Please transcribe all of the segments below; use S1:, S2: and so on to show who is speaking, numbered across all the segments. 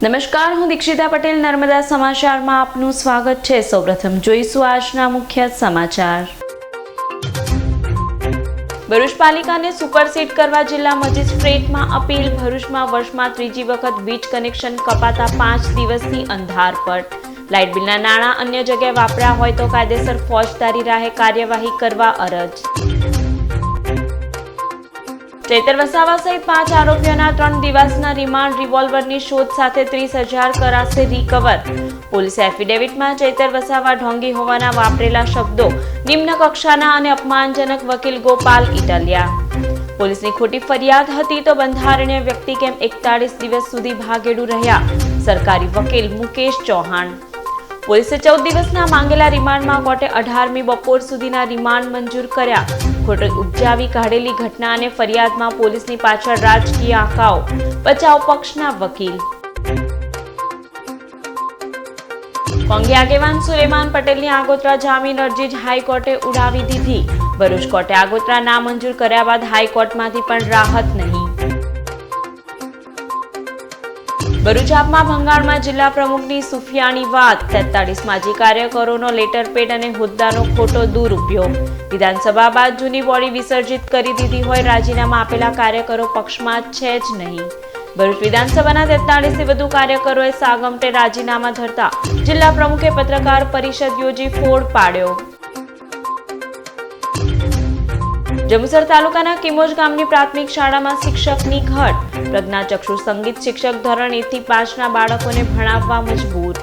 S1: નમસ્કાર, હું દીક્ષિતા પટેલ નર્મદા સમાચારમાં આપનું સ્વાગત છે। સૌપ્રથમ જોઈશું આજના મુખ્ય સમાચાર। ભરૂચ પાલિકાને સુપરસીડ કરવા જિલ્લા મેજિસ્ટ્રેટમાં અપીલ। ભરૂચમાં વર્ષમાં ત્રીજી વખત વીજ કનેક્શન કપાતા 5 દિવસની અંધારપટ। લાઇટ બિલના નાણાં અન્ય જગ્યાએ વાપર્યા હોય તો કાયદેસર ફોજદારી રાહે કાર્યવાહી કરવા અરજ। ચૈતર વસાવા સહિત 5 આરોપીઓના 3 દિવસના રિમાન્ડ। રિવોલ્વરની શોધ સાથે 30,000 કરાશે રિકવર। પોલીસે એફિડેવિટમાં ચૈતર વસાવા ઢોંગી હોવાના વાપરેલા શબ્દો નિમ્ન કક્ષાના અને અપમાનજનક વકીલ ગોપાલ ઇટાલિયા। પોલીસની ખોટી ફરિયાદ હતી તો બંધારણીય વ્યક્તિ કેમ 41 દિવસ સુધી ભાગેડું રહ્યા? સરકારી વકીલ મુકેશ ચૌહાણ। પોલીસે 14 દિવસના માંગેલા રિમાન્ડમાં કોર્ટે 18મી બપોર સુધીના રિમાન્ડ મંજૂર કર્યા। ખોટો ઉપજાવી કાઢેલી ઘટના અને ફરિયાદમાં પોલીસની પાછળ રાજકીય આંકાઓ, બચાવ પક્ષના વકીલ। કોંગી આગેવાન સુલેમાન પટેલની આગોતરા જામીન અરજી હાઈકોર્ટે ઉડાવી દીધી। ભરૂચ કોર્ટે આગોતરા નામંજૂર કર્યા બાદ હાઈકોર્ટમાંથી પણ રાહત નહીં। ભરૂચ આપમાં ભંગાણમાં જિલ્લા પ્રમુખની સુફિયાની વાત। 43 માજી કાર્યકરોનો લેટરપેડ અને હોદ્દાનો ખોટો દુરુપયોગ। વિધાનસભા બાદ જૂની બોડી વિસર્જિત કરી દીધી હોય રાજીનામા આપેલા કાર્યકરો પક્ષમાં છે જ નહીં। ભરૂચ વિધાનસભાના 43થી વધુ કાર્યકરોએ સાગમટે રાજીનામા ધરતા જિલ્લા પ્રમુખે પત્રકાર પરિષદ યોજી ફોડ પાડ્યો। જંબુસર તાલુકાના કિમોજ ગામની પ્રાથમિક શાળામાં શિક્ષકની ઘટ। પ્રજ્ઞાચક્ષુ સંગીત શિક્ષક ધોરણ 1 થી 5ના બાળકોને ભણાવવા મજબૂર।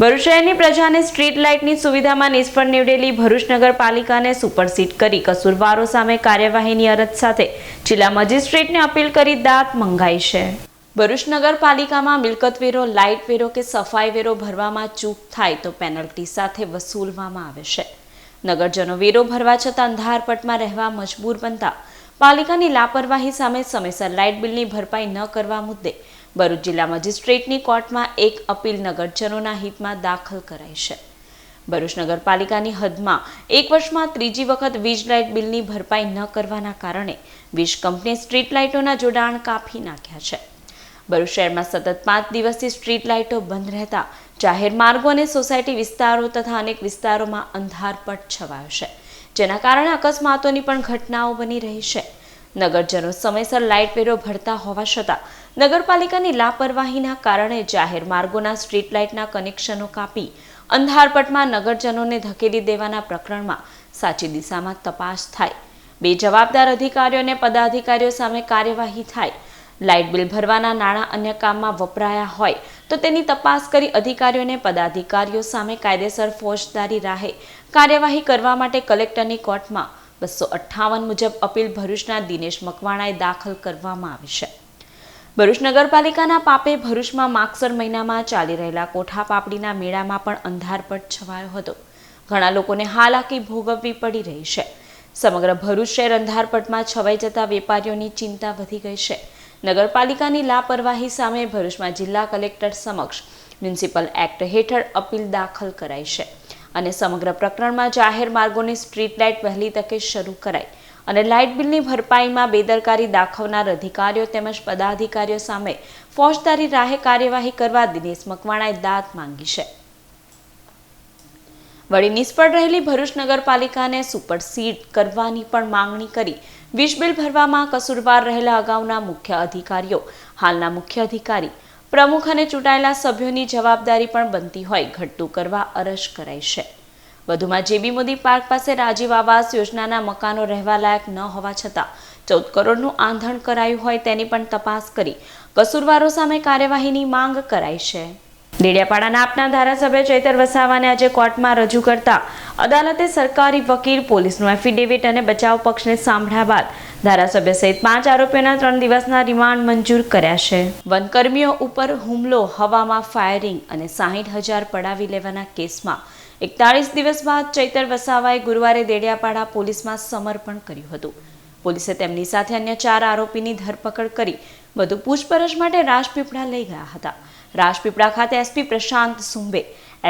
S1: ભરૂચ શહેરની પ્રજાને સ્ટ્રીટ લાઇટની સુવિધામાં નિષ્ફળ નીવડેલી ભરૂચ નગરપાલિકાને સુપરસીડ કરી કસૂરવારો સામે કાર્યવાહીની અરજ સાથે જિલ્લા મેજિસ્ટ્રેટને અપીલ કરી દાદ મંગાઈ છે। ભરૂચ નગરપાલિકામાં મિલકત વેરો, લાઇટ વેરો કે સફાઈ વેરો ભરવામાં ચૂક થાય તો પેનલ્ટી સાથે વસૂલવામાં આવે છે। નગરજનો વેરો ભરવા છતાં અંધારપટમાં રહેવા મજબૂર બનતા પાલિકાની લાપરવાહી સામે સમયસર લાઇટ બિલની ભરપાઈ ન કરવા મુદ્દે ભરૂચ જિલ્લા મેજિસ્ટ્રેટની કોર્ટમાં એક અપીલ નગરજનોના હિતમાં દાખલ કરાઈ છે। ભરૂચ નગરપાલિકાની હદમાં એક વર્ષમાં ત્રીજી વખત વીજ લાઇટ બિલની ભરપાઈ ન કરવાના કારણે વીજ કંપનીએ સ્ટ્રીટ લાઇટોના જોડાણ કાપી નાખ્યા છે। ભરૂચ શહેરમાં સતત 5 દિવસથી સ્ટ્રીટ લાઇટો બંધ રહેતા જાહેર માર્ગો અને સોસાયટી વિસ્તારો તથા અનેક વિસ્તારોમાં અંધારપટ છવાયો છે, જેના કારણે અકસ્માતોની પણ ઘટનાઓ બની રહી છે। નગરજનો સમયસર લાઇટ વેરો ભરતા હોવા છતાં નગરપાલિકાની લાપરવાહીના કારણે જાહેર માર્ગોના સ્ટ્રીટ લાઇટના કનેક્શનો કાપી અંધારપટમાં નગરજનોને ધકેલી દેવાના પ્રકરણમાં સાચી દિશામાં તપાસ થાય, બેજવાબદાર અધિકારીઓ અને પદાધિકારીઓ સામે કાર્યવાહી થાય, લાઇટ બિલ ભરવાના નાણાં અન્ય કામમાં વપરાયા હોય તો તેની તપાસ કરી અધિકારીઓ અને પદાધિકારીઓ સામે કાયદેસર ફોજદારી રાહે કાર્યવાહી કરવા માટે કલેક્ટરની કોર્ટમાં 258 મુજબ અપીલ ભરૂચના દિનેશ મકવાણાએ દાખલ કરવામાં આવી છે। ભરૂચ નગરપાલિકાના પાપે ભરૂચમાં માગસર મહિનામાં ચાલી રહેલા કોઠા પાપડીના મેળામાં પણ અંધારપટ છવાયો હતો। ઘણા લોકોને હાલાકી ભોગવવી પડી રહી છે। સમગ્ર ભરૂચ શહેર અંધારપટમાં છવાઈ જતા વેપારીઓની ચિંતા વધી ગઈ છે। નગરપાલિકાની લાપરવાહી સામે ભરૂચમાં જિલ્લા કલેક્ટર સમક્ષ મ્યુનિસિપલ એક્ટ હેઠળ અપીલ દાખલ કરાઈ છે અને સમગ્ર પ્રકરણમાં જાહેર માર્ગોની સ્ટ્રીટ લાઇટ વહેલી તકે શરૂ કરાઈ અને લાઇટ બિલની ભરપાઈમાં બેદરકારી દાખવનાર અધિકારીઓ તેમજ પદાધિકારીઓ સામે ફોજદારી રાહે કાર્યવાહી કરવા દિનેશ મકવાણાએ દાદ માંગી છે। વળી નિષ્ફળ રહેલી ભરૂચ નગરપાલિકાને સુપરસીડ કરવાની પણ માંગણી કરી વીજ બિલ ભરવામાં કસૂરવાર રહેલા અગાઉના મુખ્ય અધિકારીઓ, હાલના મુખ્ય અધિકારી, પ્રમુખ અને ચૂંટાયેલા સભ્યોની જવાબદારી પણ બનતી હોય ઘટતું કરવા અરજ કરાઈ છે। વધુમાં જેબી મોદી પાર્ક પાસે રાજીવ આવાસ યોજનાના મકાનો રહેવા લાયક ન હોવા છતાં 14 કરોડનું આંધણ કરાયું હોય તેની પણ તપાસ કરી કસૂરવારો સામે કાર્યવાહીની માંગ કરાઈ છે। ડેડિયાપાડાના આપના ધારાસભ્ય ચૈતર વસાવાને આજે કોર્ટમાં રજૂ કરતા અદાલતે સરકારી વકીલ, પોલીસનું એફિડેવિટ અને બચાવ પક્ષને સાંભળ્યા બાદ ધારાસભ્ય સહિત 5 આરોપીઓના 3 દિવસના રિમાન્ડ મંજૂર કર્યા છે। વનકર્મીઓ ઉપર હુમલો, હવામાં ફાયરિંગ અને 60,000 પડાવી લેવાના કેસમાં 41 દિવસ બાદ ચૈતર વસાવાએ ગુરુવારે ડેડિયાપાડા પોલીસમાં સમર્પણ કર્યું હતું। પોલીસે તેમની સાથે અન્ય 4 આરોપીની ધરપકડ કરી વધુ પૂછપરછ માટે રાજપીપળા લઈ ગયા હતા। રાજપીપળા ખાતે એસપી પ્રશાંત સુંબે,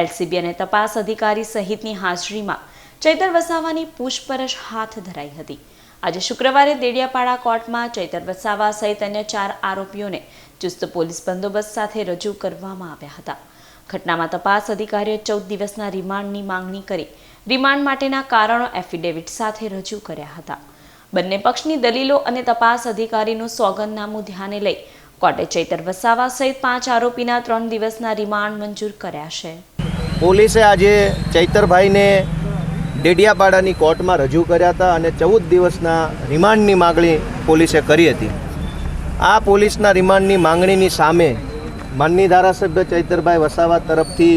S1: એલસીબી અને તપાસ અધિકારી સહિતની હાજરીમાં ચૈતર વસાવાની પૂછપરછ હાથ ધરાઈ હતી। આજે શુક્રવારે દેડિયાપાડા કોર્ટમાં ચૈતર વસાવા સહિત અન્ય 4 આરોપીઓને ચુસ્ત પોલીસ બંદોબસ્ત સાથે રજૂ કરવામાં આવ્યા હતા. ઘટનામાં તપાસ અધિકારીએ 14 દિવસના રિમાન્ડની માંગણી કરી રિમાન્ડ માટેના કારણો એફિડેવિટ સાથે રજૂ કર્યા હતા. બંને પક્ષની દલીલો અને તપાસ અધિકારીનું સોગંદનામું ધ્યાને લઈ કોર્ટે ચૈતર વસાવા સહિત 5 આરોપીના 3 દિવસના રિમાન્ડ મંજૂર કર્યા છે.
S2: પોલીસે આજે ચૈતરભાઈને ડેડિયાપાડાની કોર્ટમાં રજૂ કર્યા હતા અને 14 દિવસના રિમાન્ડની માગણી પોલીસે કરી હતી. આ પોલીસના રિમાન્ડની માંગણીની સામે માનનીય ધારાસભ્ય ચૈતરભાઈ વસાવા તરફથી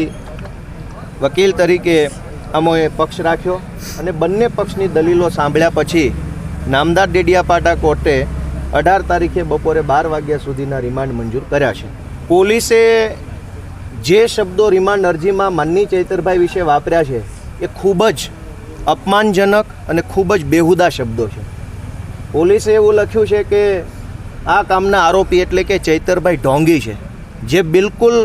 S2: વકીલ તરીકે અમોએ પક્ષ રાખ્યો અને બંને પક્ષની દલીલો સાંભળ્યા પછી નામદાર ડેડિયાપાડા કોર્ટે 18 તારીખે બપોરે 12 વાગ્યા સુધીના રિમાન્ડ મંજૂર કર્યા છે. પોલીસે જે શબ્દો રિમાન્ડ અરજીમાં માનનીય ચૈતરભાઈ વિશે વાપર્યા છે એ ખૂબ જ અપમાનજનક અને ખૂબ જ બેહુદા શબ્દો છે. પોલીસે એવું લખ્યું છે કે આ કામના આરોપી એટલે કે ચૈતરભાઈ ઢોંગી છે, જે બિલકુલ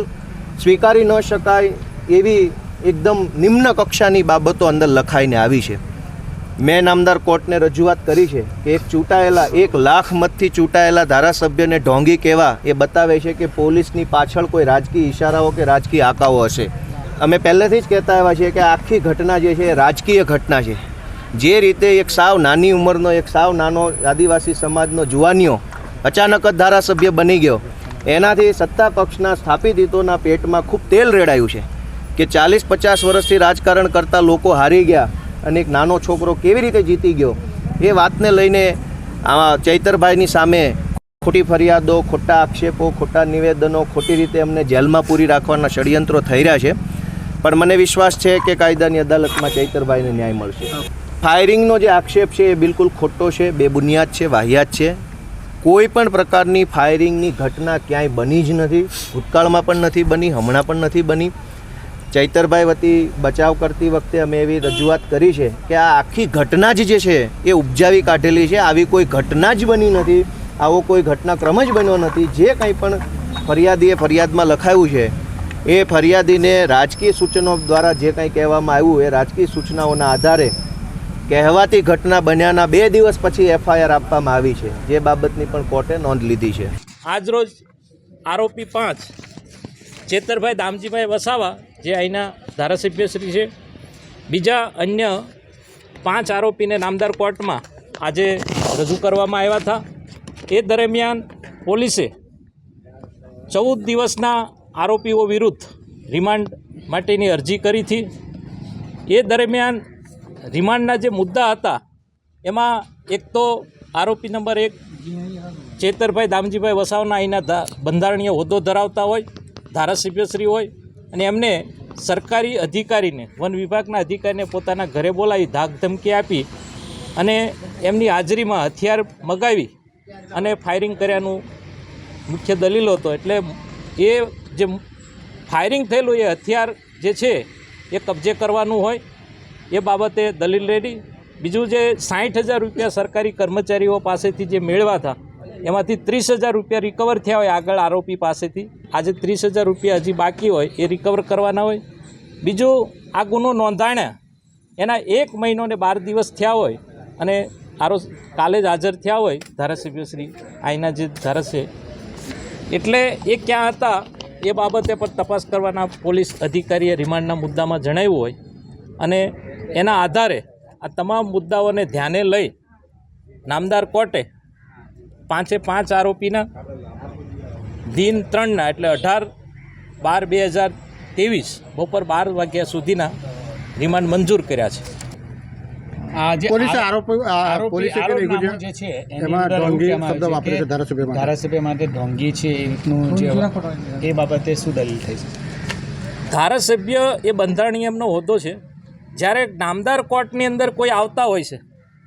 S2: સ્વીકારી ન શકાય એવી એકદમ નિમ્ન કક્ષાની બાબતો અંદર લખાઈને આવી છે. મેં નામદાર કોર્ટને રજૂઆત કરી છે કે એક ચૂંટાયેલા 1 લાખ મતથી ચૂંટાયેલા ધારાસભ્યને ઢોંગી કહેવા એ બતાવે છે કે પોલીસની પાછળ કોઈ રાજકીય ઇશારાઓ કે રાજકીય આકાઓ હશે. અમે પહેલેથી જ કહેતા આવ્યા છીએ કે આખી ઘટના જે છે એ રાજકીય ઘટના છે. જે રીતે એક સાવ નાની ઉંમરનો એક સાવ નાનો આદિવાસી સમાજનો જુવાનીઓ અચાનક જ ધારાસભ્ય બની ગયો, એનાથી સત્તા પક્ષના સ્થાપિત હિતોના પેટમાં ખૂબ તેલ રેડાયું છે કે 40-50 વર્ષથી રાજકારણ કરતા લોકો હારી ગયા અને એક નાનો છોકરો કેવી રીતે જીતી ગયો એ વાતને લઈને ચૈતરભાઈની સામે ખોટી ફરિયાદો, ખોટા આક્ષેપો, ખોટા નિવેદનો, ખોટી રીતે અમને જેલમાં પૂરી રાખવાના ષડયંત્રો થઈ રહ્યા છે. પણ મને વિશ્વાસ છે કે કાયદાની અદાલતમાં ચૈતરભાઈને ન્યાય મળશે. ફાયરિંગનો જે આક્ષેપ છે એ બિલકુલ ખોટો છે, બેબુનિયાદ છે, વાહિયાત છે. કોઈ પણ પ્રકારની ફાયરિંગની ઘટના ક્યાંય બની જ નથી, ભૂતકાળમાં પણ નથી બની, હમણાં પણ નથી બની. ચૈતરભાઈ વતી બચાવ કરતી વખતે અમે એવી રજૂઆત કરી છે કે આ આખી ઘટના જ જે છે એ ઉપજાવી કાઢેલી છે. આવી કોઈ ઘટના જ બની નથી, આવો કોઈ ઘટનાક્રમ જ બન્યો નથી. જે કંઈ પણ ફરિયાદીએ ફરિયાદમાં લખાયું છે એ ફરિયાદીને રાજકીય સૂચનો દ્વારા જે કંઈ કહેવામાં આવ્યું એ રાજકીય સૂચનાઓના આધારે કહેવાતી ઘટના બન્યાના 2 દિવસ પછી એફઆઈઆર આપવામાં આવી છે, જે બાબતની પણ કોર્ટે નોંધ લીધી છે.
S3: આજરોજ આરોપી 5 ચેતરભાઈ દામજીભાઈ વસાવા જે અહીંના ધારાસભ્યશ્રી છે, બીજા અન્ય 5 આરોપીને નામદાર કોર્ટમાં આજે રજૂ કરવામાં આવ્યા હતા. એ દરમિયાન પોલીસે 14 દિવસના આરોપીઓ વિરુદ્ધ રિમાન્ડ માટેની અરજી કરી હતી. એ દરમિયાન રિમાન્ડના જે મુદ્દા હતા એમાં એક તો આરોપી નંબર 1 ચેતરભાઈ દામજીભાઈ વસાવાના અહીંના બંધારણીય હોદ્દો ધરાવતા હોય, ધારાસભ્યશ્રી હોય અને એમને સરકારી અધિકારીને, વન વિભાગના અધિકારીને પોતાના ઘરે બોલાવી ધાક ધમકી આપી અને એમની હાજરીમાં હથિયાર મગાવી અને ફાયરિંગ કર્યાનું મુખ્ય દલીલ હતો. એટલે એ જે ફાયરિંગ થયેલું એ હથિયાર જે છે એ કબજે કરવાનું હોય એ બાબતે દલીલ રેડી. બીજું જે 60,000 રૂપિયા સરકારી કર્મચારીઓ પાસેથી જે મેળવ્યા હતા એમાંથી 30,000 રૂપિયા રિકવર થયા હોય આગળ આરોપી પાસેથી, આજે 30,000 રૂપિયા હજી બાકી હોય એ રિકવર કરવાના હોય. બીજું આ ગુનો નોંધાણ્યા એના 1 મહિનો ને 12 દિવસ થયા હોય અને કાલે જ હાજર થયા હોય ધારાસભ્યશ્રી અહીંના જે ધારાસભ્ય, એટલે એ ક્યાં હતા એ બાબતે પણ તપાસ કરવાના પોલીસ અધિકારીએ રિમાન્ડના મુદ્દામાં જણાવ્યું હોય અને એના આધારે આ તમામ મુદ્દાઓને ધ્યાને લઈ નામદાર કોર્ટે 5 આરોપીના દિન 3ના એટલે 18/12/2023 બપોર 12 વાગ્યા સુધીના રિમાન્ડ મંજૂર કર્યા છે.
S4: ધારાસભ્ય માટે ઢોંગી છે એ રીતનું એ બાબતે શું દલીલ થઈ છે?
S3: ધારાસભ્ય એ બંધારણીય એમનો હોદ્દો છે. જ્યારે નામદાર કોર્ટની અંદર કોઈ આવતા હોય છે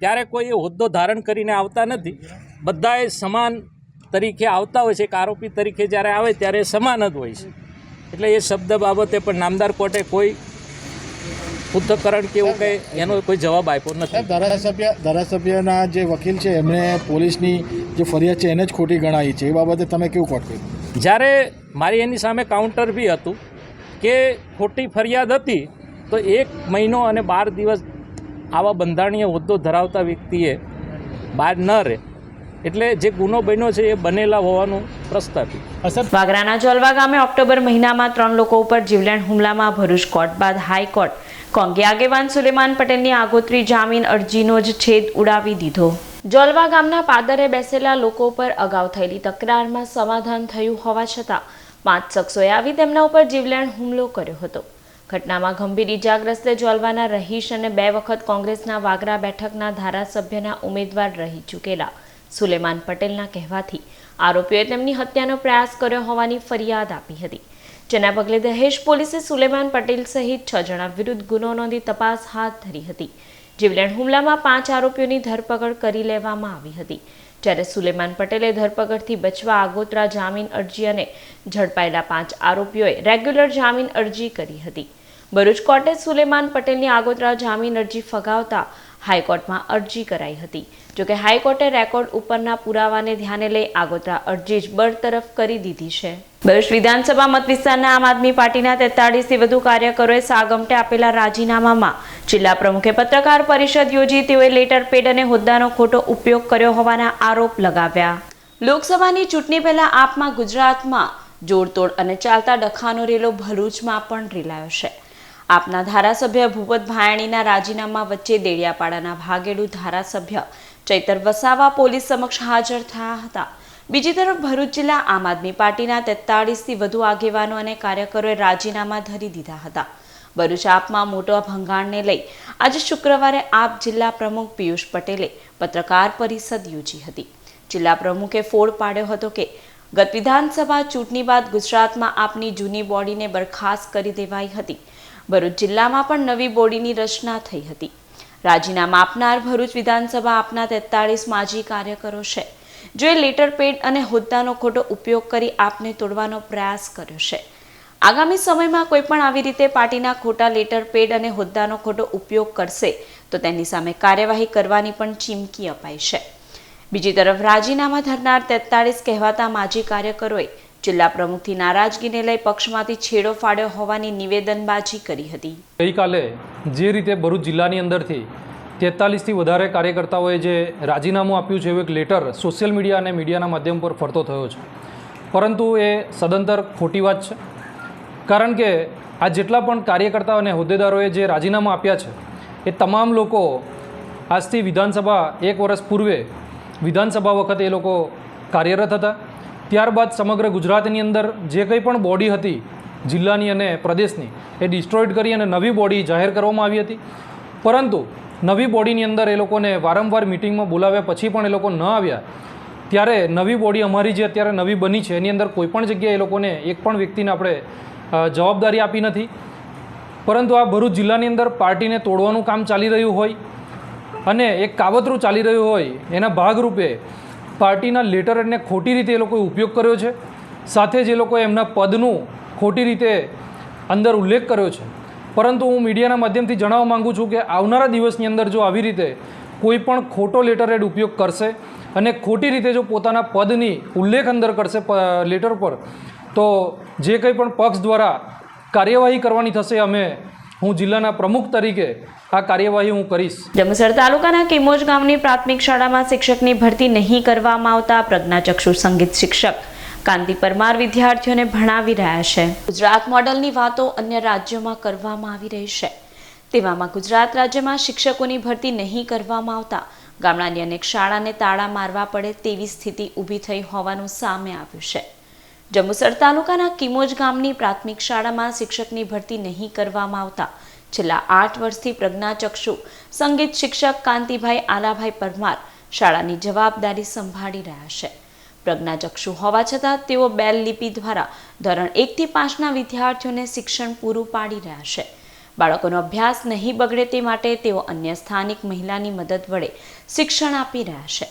S3: ત્યારે કોઈ એ હોદ્દો ધારણ કરીને આવતા નથી. બધાએ સમાન તરીકે આવતા હોય છે. એક આરોપી તરીકે જ્યારે આવે ત્યારે સમાન જ હોય છે. એટલે એ શબ્દ બાબતે પણ નામદાર કોર્ટે કોઈ પૃથ્થકરણ કે એવું કંઈ એનો કોઈ જવાબ આપ્યો નથી.
S4: ધારાસભ્યના જે વકીલ છે એમણે પોલીસની જે ફરિયાદ છે એને જ ખોટી ગણાવી છે, એ બાબતે તમે કેવું કોર્ટ કર્યું?
S3: જ્યારે મારી એની સામે કાઉન્ટર બી હતું કે ખોટી ફરિયાદ હતી તો 1 મહિનો અને 12 દિવસ આવા બંધારણીય હોદ્દો ધરાવતા વ્યક્તિએ બહાર ન રહે, એટલે જે ગુનો બન્યો છે એ બનેલા હોવાનું પ્રસ્તાપિત.
S1: વાગરાના જોલવા ગામે ઓક્ટોબર મહિનામાં 3 લોકો ઉપર જીવલેણ હુમલામાં ભરૂચ કોર્ટ બાદ હાઈકોર્ટ કોંગી આગેવાન સુલેમાન પટેલની આગોતરી જામીન અરજીનો જ છેદ ઉડાવી દીધો. જોલવા ગામના પાદરે બેસેલા લોકો પર અગાઉ થયેલી તકરારમાં સમાધાન થયું હોવા છતાં 5 શખ્સોએ આવી તેમના ઉપર જીવલેણ હુમલો કર્યો હતો. ઘટનામાં ગંભીર ઇજાગ્રસ્ત જોલવાના રહીશ અને 2 વખત કોંગ્રેસના વાગરા બેઠકના ધારાસભ્યના ઉમેદવાર રહી ચૂકેલા સુલેમાન પટેલના કહેવાથી આરોપીઓએ તેમની હત્યાનો પ્રયાસ કર્યો હોવાની ફરિયાદ આપી હતી, જેના પગલે દહેજ પોલીસે સુલેમાન પટેલ સહિત 6 જણા વિરુદ્ધ ગુનો નોંધી તપાસ હાથ ધરી હતી. જીવલેણ હુમલામાં 5 આરોપીઓની ધરપકડ કરી લેવામાં આવી હતી, જ્યારે સુલેમાન પટેલે ધરપકડથી બચવા આગોતરા જામીન અરજી અને ઝડપાયેલા 5 આરોપીઓએ રેગ્યુલર જામીન અરજી કરી હતી. ભરૂચ કોર્ટે સુલેમાન પટેલની આગોતરા જામીન અરજી ફગાવતા હાઈકોર્ટમાં અરજી કરાઈ હતી. જોકે હાઈકોર્ટે રેકોર્ડ ઉપરના પુરાવાને ધ્યાને લઈ આગોતરા અરજી જ બરતરફ કરી દીધી છે. ભરૂચ વિધાનસભા મત વિસ્તારના આમ આદમી પાર્ટીના 43થી વધુ કાર્યકરોએ સાગમટે આપેલા રાજીનામામાં જિલ્લા પ્રમુખે પત્રકાર પરિષદ યોજી તેઓએ લેટર પેડ અને હોદ્દાનો ખોટો ઉપયોગ કર્યો હોવાના આરોપ લગાવ્યા. લોકસભાની ચૂંટણી પહેલા આપમાં ગુજરાતમાં જોડતોડ અને ચાલતા ડખાનો રેલો ભરૂચમાં પણ રેલાયો છે. આપના ધારાસભ્ય ભૂપત ભાયાણીના રાજીનામા વચ્ચે દેડિયાપાડાના ભાગેડુ ધારાસભ્ય ચૈતર વસાવા પોલીસ સમક્ષ હાજર થયા હતા. બીજી તરફ ભરૂચ જિલ્લા આમ આદમી પાર્ટીના 43થી વધુ આગેવાનો અને કાર્યકરોએ રાજીનામા ધરી દીધા હતા. ભરૂચ આપમાં મોટા ભંગાણને લઈ આજે શુક્રવારે આપ જિલ્લા પ્રમુખ પિયુષ પટેલે પત્રકાર પરિષદ યોજી હતી. જિલ્લા પ્રમુખે ફોડ પાડ્યો હતો કે ગત વિધાનસભા ચૂંટણી બાદ ગુજરાતમાં આપની જૂની બોડીને બરખાસ્ત કરી દેવાઈ હતી. ભરૂચ જિલ્લામાં પણ નવી બોડીની રચના થઈ હતી. રાજીનામા આપનાર ભરૂચ વિધાનસભા આપના 43 માજી કાર્યકરો છે, જેએ લેટર પેડ અને હોદ્દાનો ખોટો ઉપયોગ કરી આપને તોડવાનો પ્રયાસ કર્યો છે. આગામી સમયમાં કોઈ પણ આવી રીતે પાર્ટીના ખોટા લેટર પેડ અને હોદ્દાનો ખોટો ઉપયોગ કરશે તો તેની સામે કાર્યવાહી કરવાની પણ ચીમકી અપાઈ છે. બીજી તરફ રાજીનામા ધરનાર 43 કહેવાતા માજી કાર્યકરોએ જિલ્લા પ્રમુખથી નારાજગીને લઈ પક્ષમાંથી છેડો ફાડ્યો હોવાની નિવેદનબાજી કરી હતી.
S5: ગઈકાલે જે રીતે ભરૂચ જિલ્લાની અંદરથી 43થી વધારે કાર્યકર્તાઓએ જે રાજીનામું આપ્યું છે, એવું એક લેટર સોશિયલ મીડિયા અને મીડિયાના માધ્યમ પર ફરતો થયો છે, પરંતુ એ સદંતર ખોટી વાત છે. કારણ કે આ જેટલા પણ કાર્યકર્તાઓ અને હોદ્દેદારોએ જે રાજીનામું આપ્યા છે એ તમામ લોકો આજથી વિધાનસભા 1 વર્ષ પૂર્વે વિધાનસભા વખતે એ લોકો કાર્યરત હતા. ત્યારબાદ સમગ્ર ગુજરાતની અંદર જે કંઈ પણ બોડી હતી જિલ્લાની અને પ્રદેશની એ ડિસ્ટ્રોઈડ કરી અને નવી બોડી જાહેર કરવામાં આવી હતી. પરંતુ નવી બોડીની અંદર એ લોકોને વારંવાર મિટિંગમાં બોલાવ્યા પછી પણ એ લોકો ન આવ્યા. ત્યારે નવી બોડી અમારી જે અત્યારે નવી બની છે એની અંદર કોઈપણ જગ્યાએ એ લોકોને એક પણ વ્યક્તિને આપણે જવાબદારી આપી નથી. પરંતુ આ ભરૂચ જિલ્લાની અંદર પાર્ટીને તોડવાનું કામ ચાલી રહ્યું હોય અને એક કાવતરું ચાલી રહ્યું હોય એના ભાગરૂપે પાર્ટીના લેટરને ખોટી રીતે એ લોકોએ ઉપયોગ કર્યો છે. સાથે જ એ લોકોએ એમના પદનું ખોટી રીતે અંદર ઉલ્લેખ કર્યો છે. પરંતુ હું મીડિયાના માધ્યમથી જણાવવા માગું છું કે આવનારા દિવસની અંદર જો આવી રીતે કોઈ પણ ખોટો લેટરહેડ ઉપયોગ કરશે અને ખોટી રીતે જો પોતાના પદની ઉલ્લેખ અંદર કરશે લેટર પર, તો જે કંઈ પણ પક્ષ દ્વારા કાર્યવાહી કરવાની થશે હું જિલ્લાના પ્રમુખ તરીકે આ કાર્યવાહી હું કરીશ.
S1: જંબુસર તાલુકાના કિમોજ ગામની પ્રાથમિક શાળામાં શિક્ષકની ભરતી નહીં કરવામાં આવતા પ્રજ્ઞાચક્ષુ સંગીત શિક્ષક કાંતિ પરમાર વિદ્યાર્થીઓને ભણાવી રહ્યા છે. ગુજરાત મોડલની વાતો અન્ય રાજ્યોમાં કરવામાં આવી રહી છે, તેવામાં ગુજરાત રાજ્યમાં શિક્ષકોની ભરતી નહીં કરવામાં આવતા ગામડાની અનેક શાળાને તાળા મારવા પડે તેવી સ્થિતિ ઊભી થઈ હોવાનું સામે આવ્યું છે. જંબુસર તાલુકાના કિમોજ ગામની પ્રાથમિક શાળામાં શિક્ષકની ભરતી નહીં કરવામાં આવતા છેલ્લા 8 વર્ષથી પ્રજ્ઞાચક્ષુ સંગીત શિક્ષક કાંતિભાઈ આલાભાઈ પરમાર શાળાની જવાબદારી સંભાળી રહ્યા છે. પ્રજ્ઞાચક્ષુ હોવા છતાં તેઓ બેલ લિપિ દ્વારા ધોરણ 1 થી 5ના વિદ્યાર્થીઓને શિક્ષણ પૂરું પાડી રહ્યા છે. બાળકોનો અભ્યાસ નહીં બગડે તે માટે તેઓ અન્ય સ્થાનિક મહિલાની મદદ વડે શિક્ષણ આપી રહ્યા છે.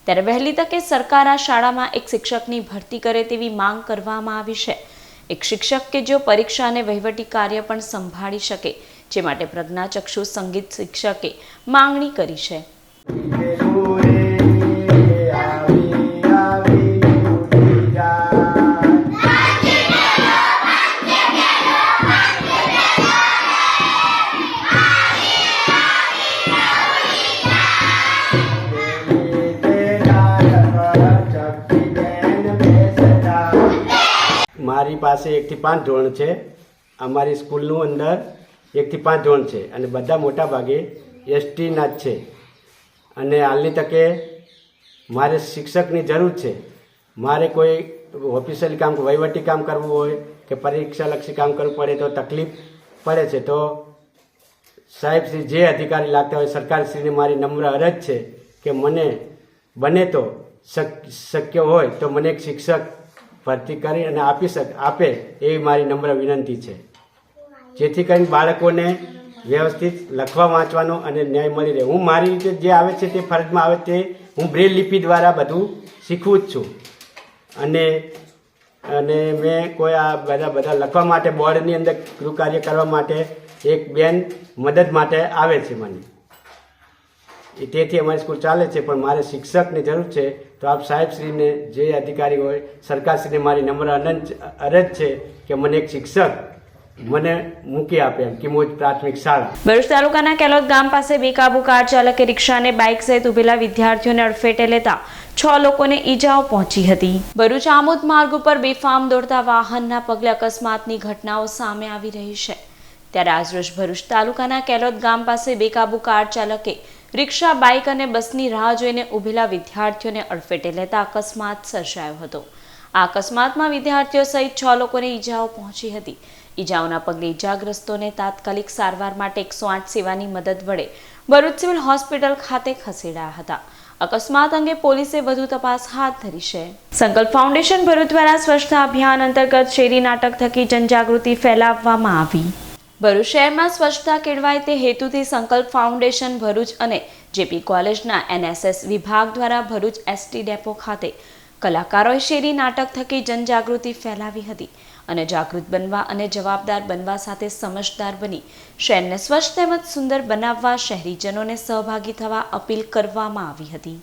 S1: ત્યારે વહેલી તકે સરકાર આ શાળામાં એક શિક્ષકની ભરતી કરે તેવી માંગ કરવામાં આવી છે. એક શિક્ષક કે જેઓ પરીક્ષા અને વહીવટી કાર્ય પણ સંભાળી શકે, જે માટે પ્રજ્ઞાચક્ષુ સંગીત શિક્ષકે માંગણી કરી છે.
S6: પાસે 1 થી 5 ધોરણ છે. અમારી સ્કૂલનું અંદર 1 થી 5 ધોરણ છે અને બધા મોટા ભાગે એસટીના જ છે. અને હાલની તકે મારે શિક્ષકની જરૂર છે. મારે કોઈ ઓફિશિયલ કામ વહીવટી કામ કરવું હોય કે પરીક્ષાલક્ષી કામ કરવું પડે તો તકલીફ પડે છે. તો સાહેબશ્રી જે અધિકારી લાગતા હોય સરકારશ્રીને મારી નમ્ર અરજ છે કે મને બને તો શક્ય હોય તો મને એક શિક્ષક ભરતી કરી અને આપે એવી મારી નમ્ર વિનંતી છે, જેથી કરીને બાળકોને વ્યવસ્થિત લખવા વાંચવાનો અને ન્યાય મળી રહે. હું મારી રીતે જે આવે છે તે ફરજમાં આવે તે હું બ્રેલ લિપિ દ્વારા બધું શીખવું જ છું. અને મેં કોઈ આ બધા લખવા માટે બોર્ડની અંદર ગૃહ કાર્ય કરવા માટે એક બેન મદદ માટે આવે છે મને. તેથી અમારી સ્કૂલ ચાલે છે. પણ મારે શિક્ષકની જરૂર છે. તો આપ સાહેબશ્રીને જે અધિકારી હોય સરકારશ્રીને મારી નમ્ર અરજ છે કે મને એક શિક્ષક મને મૂકી આપે એમ કિમોજ પ્રાથમિક શાળા.
S1: ભરૂચ તાલુકાના કેલોદ ગામ પાસે બેકાબુ કાર ચાલકે રિક્ષાને બાઇક સહિત ઉભેલા વિદ્યાર્થીઓને અડફેટે લેતા 6 લોકોને ઈજાઓ પહોંચી હતી. ભરૂચ આમોદ માર્ગ ઉપર બેફામ દોડતા વાહનના પગલે અકસ્માતની ઘટનાઓ સામે આવી રહી છે. ત્યારે આજરોજ ભરૂચ તાલુકાના કેલોદ ગામ પાસે બેકાબુ કાર ચાલકે રિક્ષા, બાઇક અને બસની રાહ જોઈને ઉભેલા વિદ્યાર્થીઓને અડફેટે લેતા અકસ્માત સર્જાયો હતો. આ અકસ્માતમાં વિદ્યાર્થીઓ સહિત 6 લોકોને ઈજાઓ પહોંચી હતી. ઈજાઓના પગલે ઈજાગ્રસ્તોને તાત્કાલિક સારવાર માટે 108 સેવાની મદદ વડે ભરૂચ સિવિલ હોસ્પિટલ ખાતે ખસેડાયા હતા. અકસ્માત અંગે પોલીસે વધુ તપાસ હાથ ધરી છે. સંકલ્પ ફાઉન્ડેશન ભરૂચ દ્વારા સ્વચ્છતા અભિયાન અંતર્ગત શેરી નાટક થકી જનજાગૃતિ ફેલાવવામાં આવી. ભરૂચ શહેરમાં સ્વચ્છતા કેળવાય તે હેતુથી સંકલ્પ ફાઉન્ડેશન ભરૂચ અને જેપી કોલેજના NSS વિભાગ દ્વારા ભરૂચ એસટી ડેપો ખાતે કલાકારોએ શેરી નાટક થકી જનજાગૃતિ ફેલાવી હતી અને જાગૃત બનવા અને જવાબદાર બનવા સાથે સમજદાર બની શહેરને સ્વચ્છ તેમજ સુંદર બનાવવા શહેરીજનોને સહભાગી થવા અપીલ કરવામાં આવી હતી.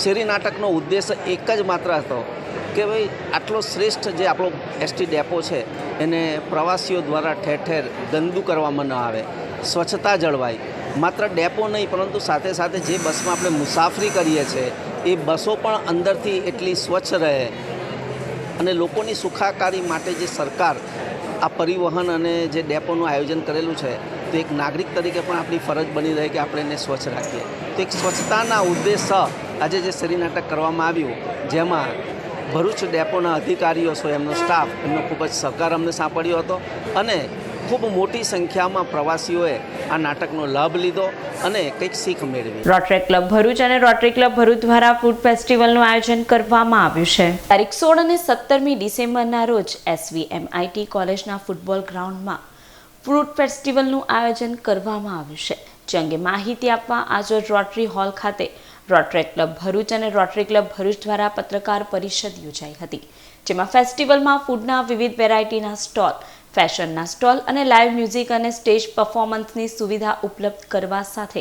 S7: શેરી નાટકનો ઉદ્દેશ એક જ માત્ર હતો કે ભાઈ આટલો શ્રેષ્ઠ જે આપણો એસટી ડેપો છે એને પ્રવાસીઓ દ્વારા ઠેર ઠેર ગંદુ કરવામાં ન આવે, સ્વચ્છતા જળવાય. માત્ર ડેપો નહીં પરંતુ સાથે સાથે જે બસમાં આપણે મુસાફરી કરીએ છીએ એ બસો પણ અંદરથી એટલી સ્વચ્છ રહે અને લોકોની સુખાકારી માટે જે સરકાર આ પરિવહન અને જે ડેપોનું આયોજન કરેલું છે તો એક નાગરિક તરીકે પણ આપણી ફરજ બની રહે કે આપણે એને સ્વચ્છ રાખીએ. તો એક સ્વચ્છતાના ઉદ્દેશ આજે જે શેરી નાટક કરવામાં આવ્યું જેમાં ભરૂચ ડેપોના અધિકારીઓ છે, એમનો સ્ટાફ, એમનો ખૂબ જ સહકાર અમને સાંપડ્યો હતો અને ખૂબ મોટી સંખ્યામાં પ્રવાસીઓએ આ નાટકનો લાભ લીધો અને કંઈક શીખ મેળવી.
S1: રોટરી ક્લબ ભરૂચ અને રોટરી ક્લબ ભરૂચ દ્વારા ફૂડ ફેસ્ટિવલનું આયોજન કરવામાં આવ્યું છે. તારીખ 16 અને 17મી ડિસેમ્બરના રોજ SVMIT કોલેજના ફૂટબોલ ગ્રાઉન્ડમાં ફૂડ ફેસ્ટિવલનું આયોજન કરવામાં આવ્યું છે. જે અંગે માહિતી આપવા આજરોજ રોટરી હોલ ખાતે રોટરી ક્લબ ભરૂચ અને રોટરી ક્લબ ભરૂચ દ્વારા પત્રકાર પરિષદ યોજાઈ હતી. જેમાં ફેસ્ટિવલમાં ફૂડના વિવિધ વેરાયટીના સ્ટોલ, ફેશનના સ્ટોલ અને લાઇવ મ્યુઝિક અને સ્ટેજ પરફોર્મન્સની સુવિધા ઉપલબ્ધ કરવા સાથે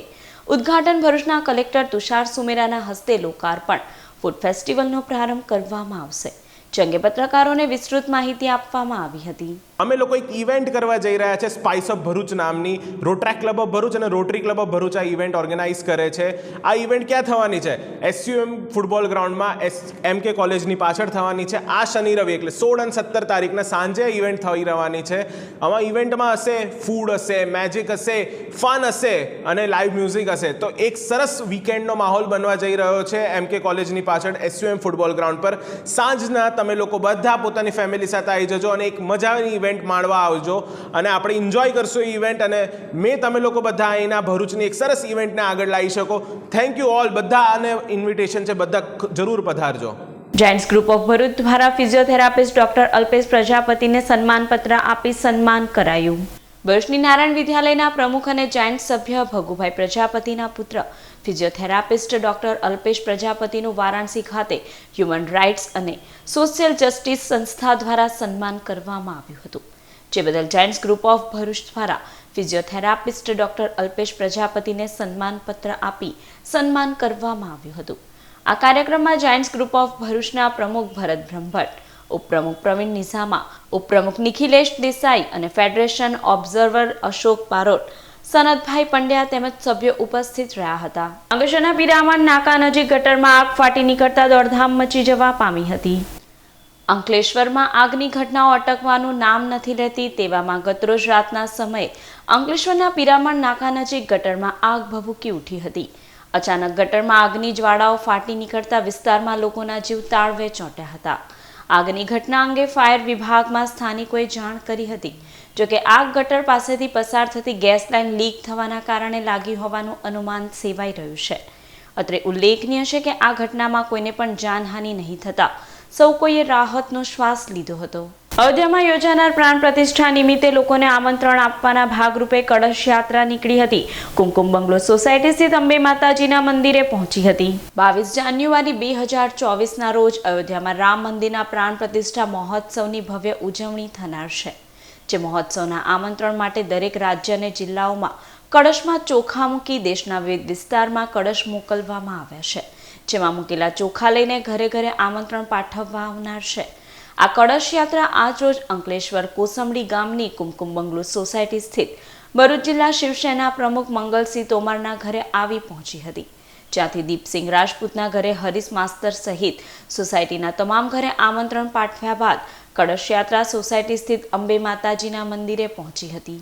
S1: ઉદ્ઘાટન ભરૂચના કલેક્ટર તુષાર સુમેરાના હસ્તે લોકાર્પણ ફૂડ ફેસ્ટિવલનો પ્રારંભ કરવામાં આવશે. જે અંગે પત્રકારોને વિસ્તૃત માહિતી આપવામાં આવી હતી.
S8: અમે લોકો એક ઇવેન્ટ કરવા જઈ રહ્યા છે સ્પાઇસ ઓફ ભરૂચ નામની. રોટરી ક્લબ ઓફ ભરૂચ અને રોટરી ક્લબ ઓફ ભરૂચ આ ઇવેન્ટ ઓર્ગેનાઇઝ કરે છે. આ ઇવેન્ટ ક્યાં થવાની છે? SUM ફૂટબોલ ગ્રાઉન્ડમાં MK કોલેજની પાછળ થવાની છે. આ શનિ રવિ એટલે 16 અને 17 તારીખના સાંજે ઇવેન્ટ થઈ રહેવાની છે. આમાં ઇવેન્ટમાં હશે ફૂડ હશે, મેજિક હશે, ફન હશે અને લાઈવ મ્યુઝિક હશે. તો એક સરસ વીકેન્ડનો માહોલ બનવા જઈ રહ્યો છે MK કોલેજની પાછળ SUM ફૂટબોલ ગ્રાઉન્ડ પર. સાંજના તમે લોકો બધા પોતાની ફેમિલી સાથે આવી જજો અને એક મજાની ઇવેન્ટ માણવા આવજો અને આપણે એન્જોય કરશું ઇવેન્ટ. અને મેં તમે લોકો બધા અહીંના ભરૂચની એક સરસ ઇવેન્ટને આગળ લાવી શકો. Thank you all. બધા આને ઇન્વિટેશન છે, બધા જરૂર પધારજો.
S1: જાયન્ટ્સ ગ્રુપ ઓફ ભરૂચ દ્વારા ફિઝિયોથેરાપિસ્ટ ડોક્ટર અલ્પેશ પ્રજાપતિને સન્માનપત્ર આપી સન્માન કરાયું. ભરૂચની નારાયણ વિદ્યાલયના પ્રમુખ અને જાયન્ટ સભ્ય ભગુભાઈ પ્રજાપતિના પુત્ર ફિઝિયોથેરાપિસ્ટ ડોક્ટર અલ્પેશ પ્રજાપતિનું વારાણસી ખાતે હ્યુમન રાઇટ્સ અને સોશિયલ જસ્ટિસ સંસ્થા દ્વારા સન્માન કરવામાં આવ્યું હતું, જે બદલ જાયન્ટ્સ ગ્રુપ ઓફ ભરૂચ દ્વારા ફિઝિયોથેરાપિસ્ટ ડોક્ટર અલ્પેશ પ્રજાપતિને સન્માનપત્ર આપી સન્માન કરવામાં આવ્યું હતું. આ કાર્યક્રમમાં જાયન્ટ્સ ગ્રુપ ઓફ ભરૂચના પ્રમુખ ભરત બ્રહ્મભટ્ટ, ઉપપ્રમુખ પ્રવીણ નિઝામા, ઉપપ્રમુખ નિખિલેશ દેસાઈ અને ફેડરેશન ઓબ્ઝર્વર અશોક બારોટ, સનતભાઈ પંડ્યા તેમજ સભ્યો ઉપસ્થિત રહ્યા હતા. અંકલેશ્વરના પિરામણ નાકા નજીક ગટરમાં આગ ફાટી નીકળતા દોડધામ મચી જવા પામી હતી. અંકલેશ્વરમાં આગની ઘટનાઓ અટકવાનું નામ નથી લેતી, તેવામાં ગતરોજ રાતના સમયે અંકલેશ્વરના પિરામણ નાકા નજીક ગટરમાં આગ ભભૂકી ઉઠી હતી. અચાનક ગટરમાં આગની જ્વાળાઓ ફાટી નીકળતા વિસ્તારમાં લોકોના જીવ તાળવે ચોંટ્યા હતા. આગની ઘટના અંગે ફાયર વિભાગમાં સ્થાનિકોએ જાણ કરી હતી. જોકે આગ ગટર પાસેથી પસાર થતી ગેસ લાઇન લીક થવાના કારણે લાગી હોવાનું અનુમાન સેવાઈ રહ્યું છે. અત્રે ઉલ્લેખનીય છે કે આ ઘટનામાં કોઈને પણ જાનહાનિ નહીં થતા સૌ કોઈએ રાહતનો શ્વાસ લીધો હતો. અયોધ્યામાં યોજાનાર પ્રાણ પ્રતિષ્ઠા નિમિત્તે લોકોને આમંત્રણ આપવાના ભાગરૂપે કળશ યાત્રા નીકળી હતી. કુમકુમ બંગલો સોસાયટી સ્થિત અંબે માતાજીના મંદિરે પહોંચી હતી. 22 જાન્યુઆરી 2024ના રોજ અયોધ્યામાં રામ મંદિરના પ્રાણ પ્રતિષ્ઠા મહોત્સવની ભવ્ય ઉજવણી થનાર છે. જે મહોત્સવના આમંત્રણ માટે દરેક રાજ્ય અને જિલ્લાઓમાં કળશમાં ચોખા મૂકી દેશના વિવિધ વિસ્તારમાં કળશ મોકલવામાં આવ્યા છે. જેમાં મૂકેલા ચોખા લઈને ઘરે ઘરે આમંત્રણ પાઠવવાનાર છે. આ કળશ યાત્રા આજ રોજ અંકલેશ્વર કોસંબડી ગામની કુમકુમ બંગલો સોસાયટી સ્થિત ભરૂચ જિલ્લા શિવસેના પ્રમુખ મંગલસિંહ તોમરના ઘરે આવી પહોંચી હતી. જ્યાંથી દીપસિંહ રાજપૂતના ઘરે હરીશ માસ્તર સહિત સોસાયટીના તમામ ઘરે આમંત્રણ પાઠવ્યા બાદ કળશ યાત્રા સોસાયટી સ્થિત અંબે માતાજીના મંદિરે પહોંચી હતી.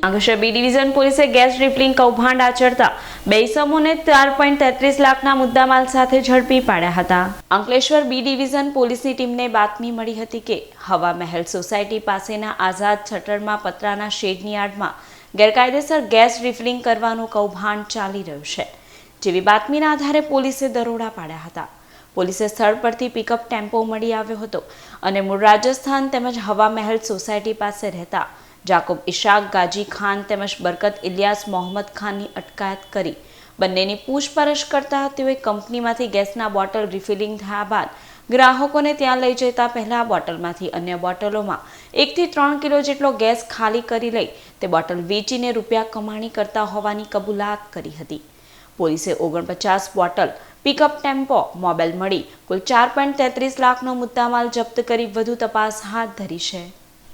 S1: અંકલેશ્વર બી ડિવિઝન પોલીસે ગેસ રિફિલિંગ કૌભાંડ આચરતા 2 ઇસમોને 4.33 લાખના મુદ્દામાલ સાથે ઝડપી પાડ્યા હતા. અંકલેશ્વર બી ડિવિઝન પોલીસની ટીમને બાતમી મળી હતી કે હવા મહેલ સોસાયટી પાસેના આઝાદ શટરમાં પતરાના શેડની આડમાં ગેરકાયદેસર ગેસ રિફિલિંગ કરવાનું કૌભાંડ ચાલી રહ્યું છે. જેવી બાતમીના આધારે પોલીસે દરોડા પાડ્યા હતા. પોલીસે સ્થળ પરથી પિકઅપ ટેમ્પો મળી આવ્યો હતો અને મૂળ રાજસ્થાન તેમજ હવા મહેલ સોસાયટી પાસે રહેતા જાકુબ ઇશાક ગાજી ખાન તેમજ બરકત ઇલિયાસ મોહમ્મદ ખાનની અટકાયત કરી બંનેની પૂછપરછ કરતા તેઓએ કંપનીમાંથી ગેસના બોટલ રિફિલિંગ થયા બાદ ગ્રાહકોને ત્યાં લઈ જતા પહેલા બોટલમાંથી અન્ય બોટલોમાં 1 થી 3 કિલો જેટલો ગેસ ખાલી કરી લઈ તે બોટલ વેચીને રૂપિયા કમાણી કરતા હોવાની કબૂલાત કરી હતી. પોલીસે 49 બોટલ, પિકઅપ ટેમ્પો, મોબાઈલ મળી કુલ 4.33 લાખનો મુદ્દામાલ જપ્ત કરી વધુ તપાસ હાથ ધરી છે.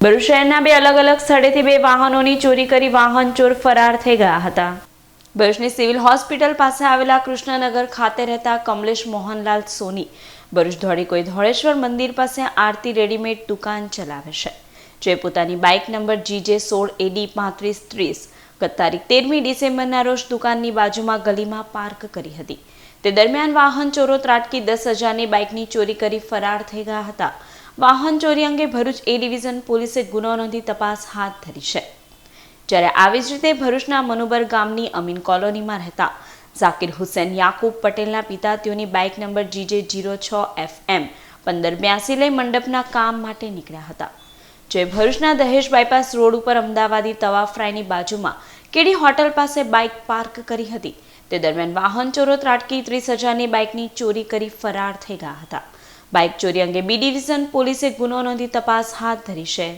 S1: ભરૂચ શહેરના 2 અલગ અલગ સ્થળેથી 2 વાહનોની ચોરી કરી વાહન ચોર ફરાર થઈ ગયા હતા. ભરૂચની સિવિલ હોસ્પિટલ પાસે આવેલા કૃષ્ણનગર ખાતે રહેતા કમલેશ મોહનલાલ સોની ભરૂચ ધોળેશ્વર મંદિર પાસે આરતી રેડીમેડ દુકાન ચલાવે છે. જે પોતાની બાઇક નંબર GJ16AD 3530 ગત તારીખ 13મી ડિસેમ્બરના રોજ દુકાનની બાજુમાં ગલીમાં પાર્ક કરી હતી. તે દરમિયાન વાહન ચોરો ત્રાટકી 10,000ની બાઇકની ચોરી કરી ફરાર થઈ ગયા હતા. વાહન ચોરી અંગે ભરૂચ એ ડિવિઝન પોલીસે ગુનો નોંધી તપાસ હાથ ધરી છે. જ્યારે આવી જ રીતે ભરૂચના મનુબર ગામની અમીન કોલોનીમાં રહેતા ઝાકિર હુસેન યાકુબ પટેલના પિતા તેઓની બાઇક નંબર GJ06FM 1582 લઈ મંડપના કામ માટે નીકળ્યા હતા. જે ભરૂચના દહેજ બાયપાસ રોડ ઉપર અમદાવાદી તવા ફ્રાયની બાજુમાં કેડી હોટલ પાસે બાઇક પાર્ક કરી હતી. તે દરમિયાન વાહન ચોરો ત્રાટકી 30,000ની બાઇકની ચોરી કરી ફરાર થઈ ગયા હતા. બાઇક ચોરી અંગે બી ડિવિઝન પોલીસે ગુનો નોંધી તપાસ હાથ ધરી છે.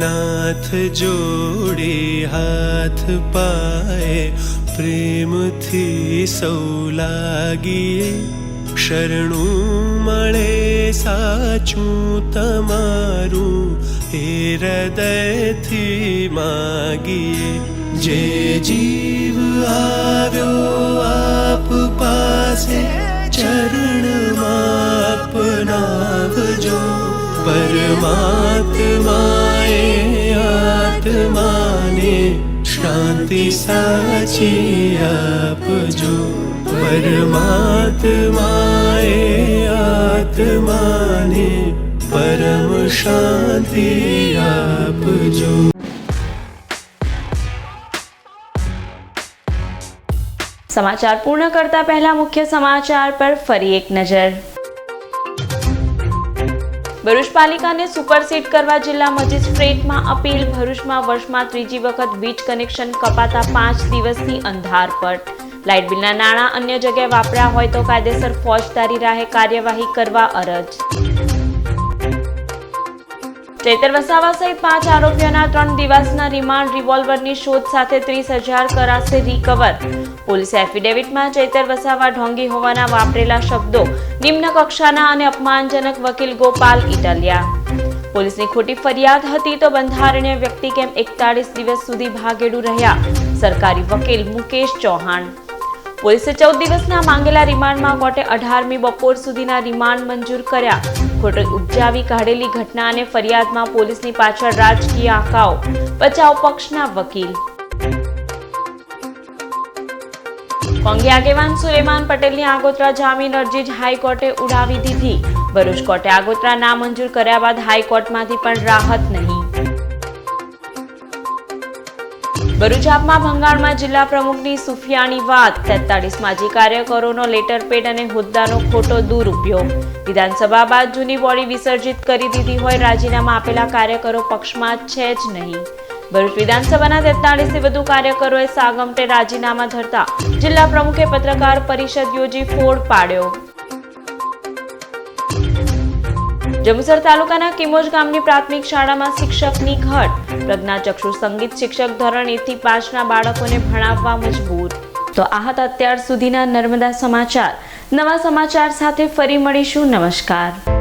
S9: નાથ જોડે હાથ પાએ પ્રેમથી સૌ લાગીએ શરણું મળે સાચું તમારું એ હૃદયથી માગીએ. જે જીવ આવ્યો આપ પાસે ચરણમાં અપનાવજો. પરમાત્માએ આત્માને શાંતિ સાચી આપજો. પરમાત્માએ આત્માને પરમ શાંતિ આપજો.
S1: સમાચાર પૂર્ણ કરતા પહેલા મુખ્ય સમાચાર પર ફરી એક નજર. ભરૂચ પાલિકાને સુપરસીડ કરવા જિલ્લા મેજિસ્ટ્રેટમાં અપીલ. ભરૂચમાં વર્ષમાં ત્રીજી વખત વીજ કનેક્શન કપાતા 5 દિવસથી અંધારપટ. લાઇટ બિલના નાણાં અન્ય જગ્યાએ વાપર્યા હોય તો કાયદેસર ફોજદારી રાહે કાર્યવાહી કરવા અરજ. ચૈતર વસાવા સહિત 5 આરોપીઓના 3 દિવસના રિમાન્ડ. રિવોલ્વરની શોધ સાથે 30,000 કરાશે રિકવર. પોલીસે એફિડેવિટમાં ચૈતર વસાવા ઢોંગી હોવાના વાપરેલા શબ્દો નિમ્ન કક્ષાના અને અપમાનજનક. વકીલ ગોપાલ ઇટાલિયા. પોલીસની ખોટી ફરિયાદ હતી તો બંધારણીય વ્યક્તિ કેમ 41 દિવસ સુધી ભાગેડુ રહ્યા? સરકારી વકીલ મુકેશ ચૌહાણ. પોલીસે 14 દિવસના માંગેલા રિમાન્ડમાં કોર્ટે 18મી બપોર સુધીના રિમાન્ડ મંજૂર કર્યા. ખોટે ઉપજાવી કાઢેલી ઘટના અને ફરિયાદમાં પોલીસની પાછળ રાજકીય આંકાઓ. બચાવ પક્ષના વકીલ. કોંગી આગેવાન સુલેમાન પટેલની આગોતરા જામીન અરજી હાઈકોર્ટે ઉડાવી દીધી. ભરૂચ કોર્ટે આગોતરા નામંજૂર કર્યા બાદ હાઈકોર્ટમાંથી પણ રાહત નહીં. ભરૂચ આપમાં ભંગાણમાં જિલ્લા પ્રમુખની સુફિયાની વાત. 43 માજી કાર્યકરોનો લેટરપેડ અને હોદ્દાનો ખોટો દુરુપયોગ. વિધાનસભા બાદ જૂની બોડી વિસર્જિત કરી દીધી હોય રાજીનામા આપેલા કાર્યકરો પક્ષમાં છે જ નહીં. ભરૂચ વિધાનસભાના 43 થી વધુ કાર્યકરોએ સાગમટે રાજીનામા ધરતા જિલ્લા પ્રમુખે પત્રકાર પરિષદ યોજી ફોડ પાડ્યો. જંબુસર તાલુકાના કિમોજ ગામની પ્રાથમિક શાળામાં શિક્ષકની ઘટ. પ્રજ્ઞાચક્ષુ સંગીત શિક્ષક ધોરણ 1 થી 5ના બાળકોને ભણાવવા મજબૂર. તો આ હતા અત્યાર સુધીના નર્મદા સમાચાર. નવા સમાચાર સાથે ફરી મળીશું. નમસ્કાર.